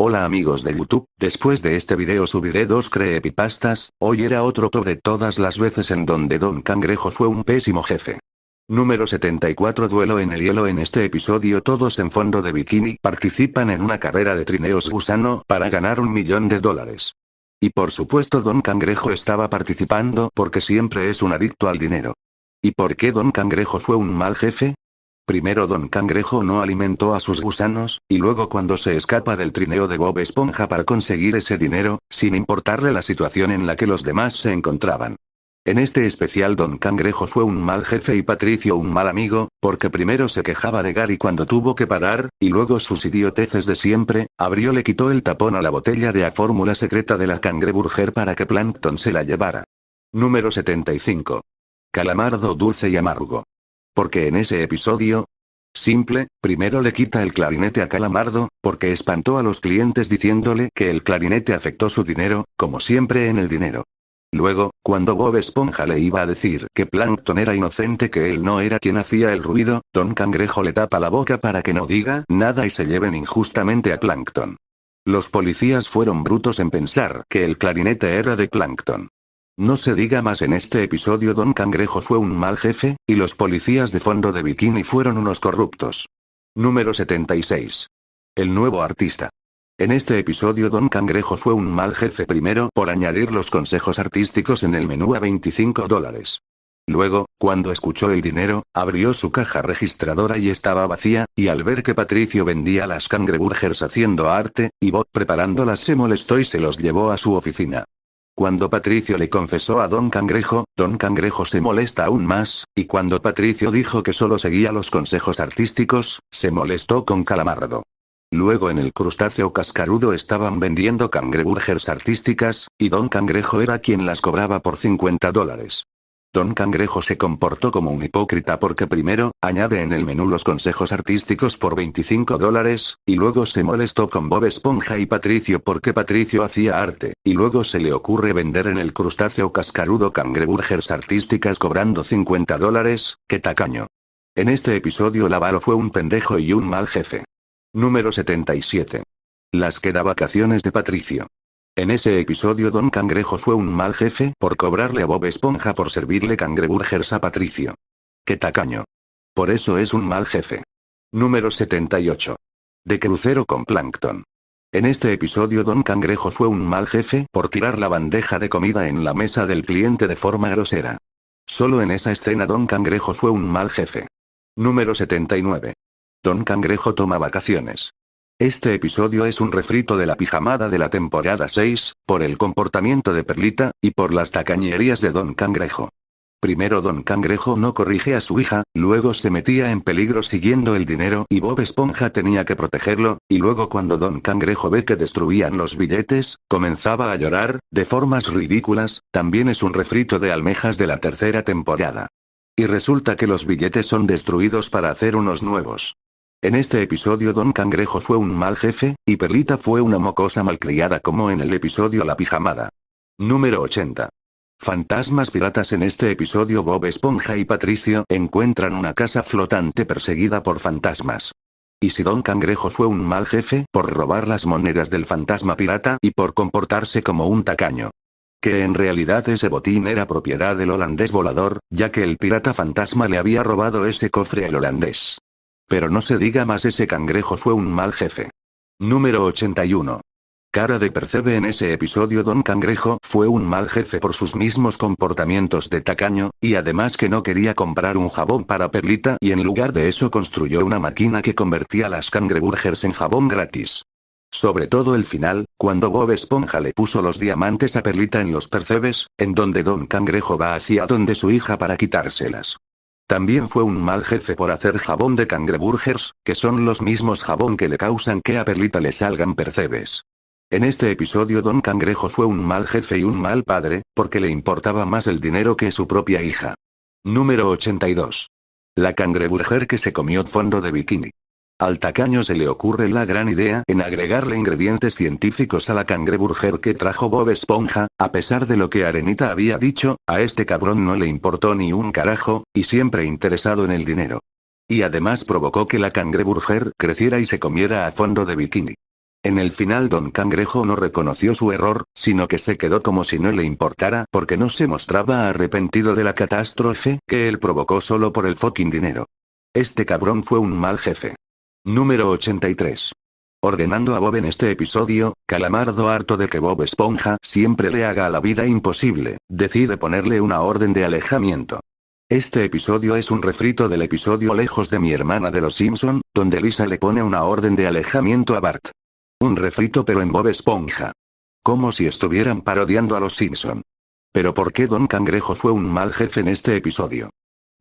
Hola amigos de YouTube, después de este video subiré 2 creepypastas. Hoy era otro top de todas las veces en donde Don Cangrejo fue un pésimo jefe. Número 74 Duelo en el hielo. En este episodio todos en fondo de bikini participan en una carrera de trineos gusano para ganar $1.000.000. Y por supuesto Don Cangrejo estaba participando porque siempre es un adicto al dinero. ¿Y por qué Don Cangrejo fue un mal jefe? Primero Don Cangrejo no alimentó a sus gusanos, y luego cuando se escapa del trineo de Bob Esponja para conseguir ese dinero, sin importarle la situación en la que los demás se encontraban. En este especial Don Cangrejo fue un mal jefe y Patricio un mal amigo, porque primero se quejaba de Gary cuando tuvo que parar, y luego sus idioteces de siempre, le quitó el tapón a la botella de la fórmula secreta de la cangreburger para que Plankton se la llevara. Número 75. Calamardo dulce y amargo. Porque en ese episodio, simple, primero le quita el clarinete a Calamardo, porque espantó a los clientes diciéndole que el clarinete afectó su dinero, como siempre en el dinero. Luego, cuando Bob Esponja le iba a decir que Plankton era inocente, que él no era quien hacía el ruido, Don Cangrejo le tapa la boca para que no diga nada y se lleven injustamente a Plankton. Los policías fueron brutos en pensar que el clarinete era de Plankton. No se diga más. En este episodio Don Cangrejo fue un mal jefe, y los policías de fondo de bikini fueron unos corruptos. Número 76. El nuevo artista. En este episodio Don Cangrejo fue un mal jefe primero por añadir los consejos artísticos en el menú a $25. Luego, cuando escuchó el dinero, abrió su caja registradora y estaba vacía, y al ver que Patricio vendía las cangreburgers haciendo arte, y Bob preparándolas se molestó y se los llevó a su oficina. Cuando Patricio le confesó a Don Cangrejo se molesta aún más, y cuando Patricio dijo que solo seguía los consejos artísticos, se molestó con Calamardo. Luego en el crustáceo cascarudo estaban vendiendo cangreburgers artísticas, y Don Cangrejo era quien las cobraba por $50. Don Cangrejo se comportó como un hipócrita porque primero, añade en el menú los consejos artísticos por $25, y luego se molestó con Bob Esponja y Patricio porque Patricio hacía arte, y luego se le ocurre vender en el crustáceo cascarudo cangreburgers artísticas cobrando $50, ¡qué tacaño! En este episodio Lavaro fue un pendejo y un mal jefe. Número 77. Las quedavacaciones de Patricio. En ese episodio Don Cangrejo fue un mal jefe por cobrarle a Bob Esponja por servirle cangreburgers a Patricio. ¡Qué tacaño! Por eso es un mal jefe. Número 78. De crucero con Plankton. En este episodio Don Cangrejo fue un mal jefe por tirar la bandeja de comida en la mesa del cliente de forma grosera. Solo en esa escena Don Cangrejo fue un mal jefe. Número 79. Don Cangrejo toma vacaciones. Este episodio es un refrito de la pijamada de la temporada 6, por el comportamiento de Perlita, y por las tacañerías de Don Cangrejo. Primero Don Cangrejo no corrige a su hija, luego se metía en peligro siguiendo el dinero y Bob Esponja tenía que protegerlo, y luego cuando Don Cangrejo ve que destruían los billetes, comenzaba a llorar, de formas ridículas. También es un refrito de Almejas de la tercera temporada. Y resulta que los billetes son destruidos para hacer unos nuevos. En este episodio Don Cangrejo fue un mal jefe, y Perlita fue una mocosa malcriada como en el episodio La Pijamada. Número 80. Fantasmas piratas. En este episodio Bob Esponja y Patricio encuentran una casa flotante perseguida por fantasmas. Y si Don Cangrejo fue un mal jefe por robar las monedas del fantasma pirata y por comportarse como un tacaño. Que en realidad ese botín era propiedad del holandés volador, ya que el pirata fantasma le había robado ese cofre al holandés. Pero no se diga más, ese cangrejo fue un mal jefe. Número 81. Cara de Percebe. En ese episodio Don Cangrejo fue un mal jefe por sus mismos comportamientos de tacaño, y además que no quería comprar un jabón para Perlita y en lugar de eso construyó una máquina que convertía las cangreburgers en jabón gratis. Sobre todo el final, cuando Bob Esponja le puso los diamantes a Perlita en los percebes, en donde Don Cangrejo va hacia donde su hija para quitárselas. También fue un mal jefe por hacer jabón de cangreburgers, que son los mismos jabón que le causan que a Perlita le salgan percebes. En este episodio Don Cangrejo fue un mal jefe y un mal padre, porque le importaba más el dinero que su propia hija. Número 82. La cangreburger que se comió fondo de bikini. Al tacaño se le ocurre la gran idea en agregarle ingredientes científicos a la cangreburger que trajo Bob Esponja, a pesar de lo que Arenita había dicho, a este cabrón no le importó ni un carajo, y siempre interesado en el dinero. Y además provocó que la cangreburger creciera y se comiera a fondo de bikini. En el final Don Cangrejo no reconoció su error, sino que se quedó como si no le importara porque no se mostraba arrepentido de la catástrofe que él provocó solo por el fucking dinero. Este cabrón fue un mal jefe. Número 83. Ordenando a Bob en este episodio, Calamardo, harto de que Bob Esponja siempre le haga la vida imposible, decide ponerle una orden de alejamiento. Este episodio es un refrito del episodio Lejos de mi hermana de los Simpson, donde Lisa le pone una orden de alejamiento a Bart. Un refrito pero en Bob Esponja. Como si estuvieran parodiando a los Simpson. Pero ¿por qué Don Cangrejo fue un mal jefe en este episodio?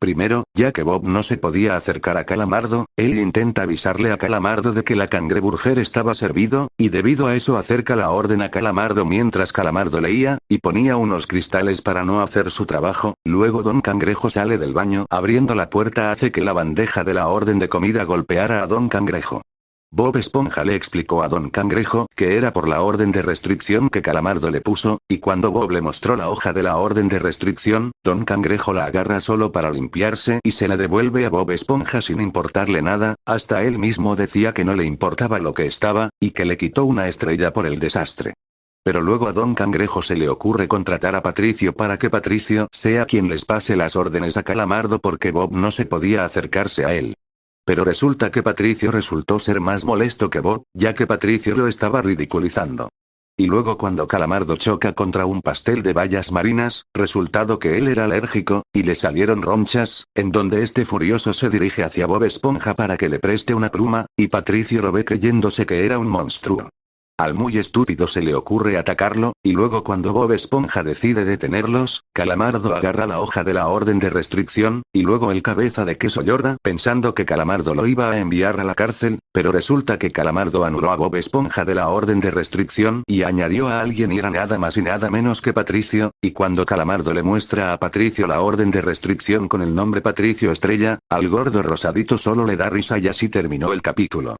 Primero, ya que Bob no se podía acercar a Calamardo, él intenta avisarle a Calamardo de que la cangreburger estaba servido, y debido a eso acerca la orden a Calamardo mientras Calamardo leía, y ponía unos cristales para no hacer su trabajo. Luego Don Cangrejo sale del baño, abriendo la puerta hace que la bandeja de la orden de comida golpeara a Don Cangrejo. Bob Esponja le explicó a Don Cangrejo que era por la orden de restricción que Calamardo le puso, y cuando Bob le mostró la hoja de la orden de restricción, Don Cangrejo la agarra solo para limpiarse y se la devuelve a Bob Esponja sin importarle nada, hasta él mismo decía que no le importaba lo que estaba, y que le quitó una estrella por el desastre. Pero luego a Don Cangrejo se le ocurre contratar a Patricio para que Patricio sea quien les pase las órdenes a Calamardo porque Bob no se podía acercarse a él. Pero resulta que Patricio resultó ser más molesto que Bob, ya que Patricio lo estaba ridiculizando. Y luego cuando Calamardo choca contra un pastel de bayas marinas, resultado que él era alérgico, y le salieron ronchas, en donde este furioso se dirige hacia Bob Esponja para que le preste una pluma, y Patricio lo ve creyéndose que era un monstruo. Al muy estúpido se le ocurre atacarlo, y luego cuando Bob Esponja decide detenerlos, Calamardo agarra la hoja de la orden de restricción, y luego el cabeza de queso llora pensando que Calamardo lo iba a enviar a la cárcel, pero resulta que Calamardo anuló a Bob Esponja de la orden de restricción y añadió a alguien y era nada más y nada menos que Patricio, y cuando Calamardo le muestra a Patricio la orden de restricción con el nombre Patricio Estrella, al gordo rosadito solo le da risa y así terminó el capítulo.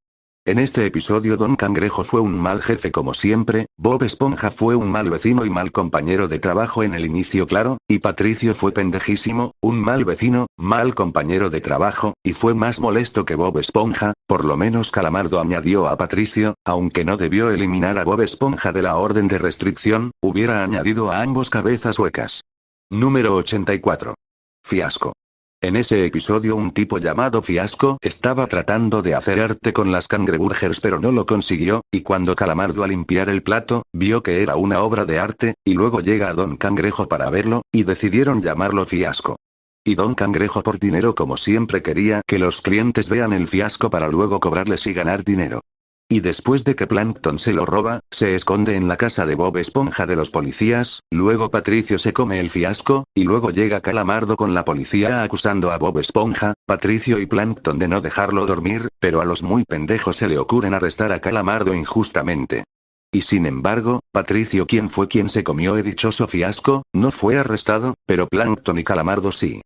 En este episodio Don Cangrejo fue un mal jefe como siempre, Bob Esponja fue un mal vecino y mal compañero de trabajo en el inicio claro, y Patricio fue pendejísimo, un mal vecino, mal compañero de trabajo, y fue más molesto que Bob Esponja. Por lo menos Calamardo añadió a Patricio, aunque no debió eliminar a Bob Esponja de la orden de restricción, hubiera añadido a ambos cabezas huecas. Número 84. Fiasco. En ese episodio un tipo llamado Fiasco estaba tratando de hacer arte con las cangreburgers pero no lo consiguió, y cuando Calamardo al limpiar el plato, vio que era una obra de arte, y luego llega a Don Cangrejo para verlo, y decidieron llamarlo Fiasco. Y Don Cangrejo por dinero como siempre quería que los clientes vean el fiasco para luego cobrarles y ganar dinero. Y después de que Plankton se lo roba, se esconde en la casa de Bob Esponja de los policías, luego Patricio se come el fiasco, y luego llega Calamardo con la policía acusando a Bob Esponja, Patricio y Plankton de no dejarlo dormir, pero a los muy pendejos se le ocurren arrestar a Calamardo injustamente. Y sin embargo, Patricio, quien fue quien se comió el dichoso fiasco, no fue arrestado, pero Plankton y Calamardo sí.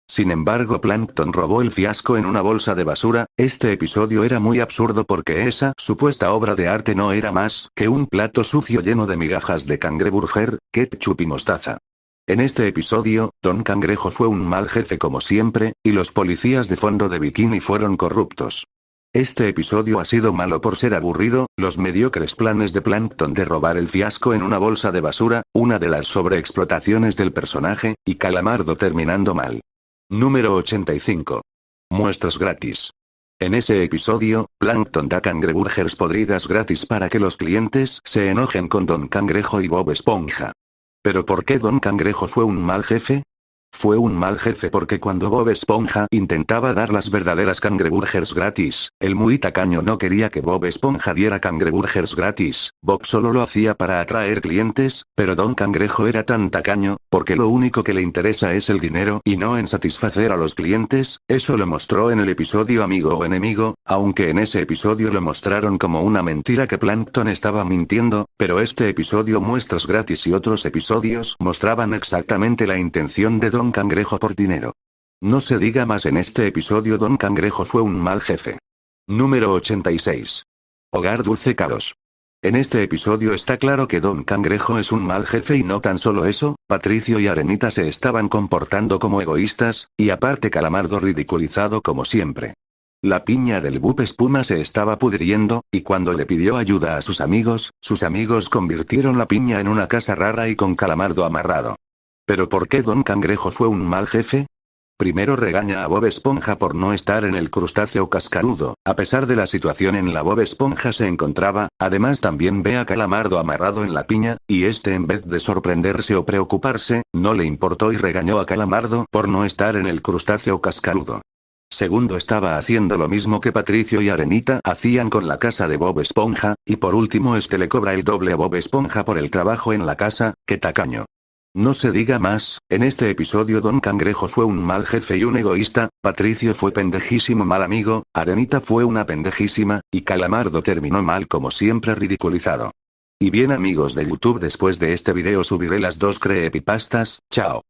Sin embargo, Plankton robó el fiasco en una bolsa de basura. Este episodio era muy absurdo porque esa supuesta obra de arte no era más que un plato sucio lleno de migajas de cangreburger, ketchup y mostaza. En este episodio, Don Cangrejo fue un mal jefe como siempre, y los policías de fondo de bikini fueron corruptos. Este episodio ha sido malo por ser aburrido, los mediocres planes de Plankton de robar el fiasco en una bolsa de basura, una de las sobreexplotaciones del personaje, y Calamardo terminando mal. Número 85. Muestras gratis. En ese episodio, Plankton da cangreburgers podridas gratis para que los clientes se enojen con Don Cangrejo y Bob Esponja. ¿Pero por qué Don Cangrejo fue un mal jefe? Fue un mal jefe porque cuando Bob Esponja intentaba dar las verdaderas cangreburgers gratis, el muy tacaño no quería que Bob Esponja diera cangreburgers gratis. Bob solo lo hacía para atraer clientes, pero Don Cangrejo era tan tacaño, porque lo único que le interesa es el dinero y no en satisfacer a los clientes. Eso lo mostró en el episodio Amigo o Enemigo, aunque en ese episodio lo mostraron como una mentira que Plankton estaba mintiendo, pero este episodio Muestras gratis y otros episodios mostraban exactamente la intención de Don Cangrejo por dinero. No se diga más, en este episodio Don Cangrejo fue un mal jefe. Número 86. Hogar Dulce Caos. En este episodio está claro que Don Cangrejo es un mal jefe y no tan solo eso, Patricio y Arenita se estaban comportando como egoístas, y aparte Calamardo ridiculizado como siempre. La piña del Bob Espuma se estaba pudriendo, y cuando le pidió ayuda a sus amigos convirtieron la piña en una casa rara y con Calamardo amarrado. ¿Pero por qué Don Cangrejo fue un mal jefe? Primero regaña a Bob Esponja por no estar en el crustáceo cascarudo, a pesar de la situación en la Bob Esponja se encontraba, además también ve a Calamardo amarrado en la piña, y este en vez de sorprenderse o preocuparse, no le importó y regañó a Calamardo por no estar en el crustáceo cascarudo. Segundo estaba haciendo lo mismo que Patricio y Arenita hacían con la casa de Bob Esponja, y por último este le cobra el doble a Bob Esponja por el trabajo en la casa, ¡qué tacaño! No se diga más, en este episodio Don Cangrejo fue un mal jefe y un egoísta, Patricio fue pendejísimo mal amigo, Arenita fue una pendejísima, y Calamardo terminó mal como siempre ridiculizado. Y bien amigos de YouTube, después de este video subiré las 2 creepypastas, chao.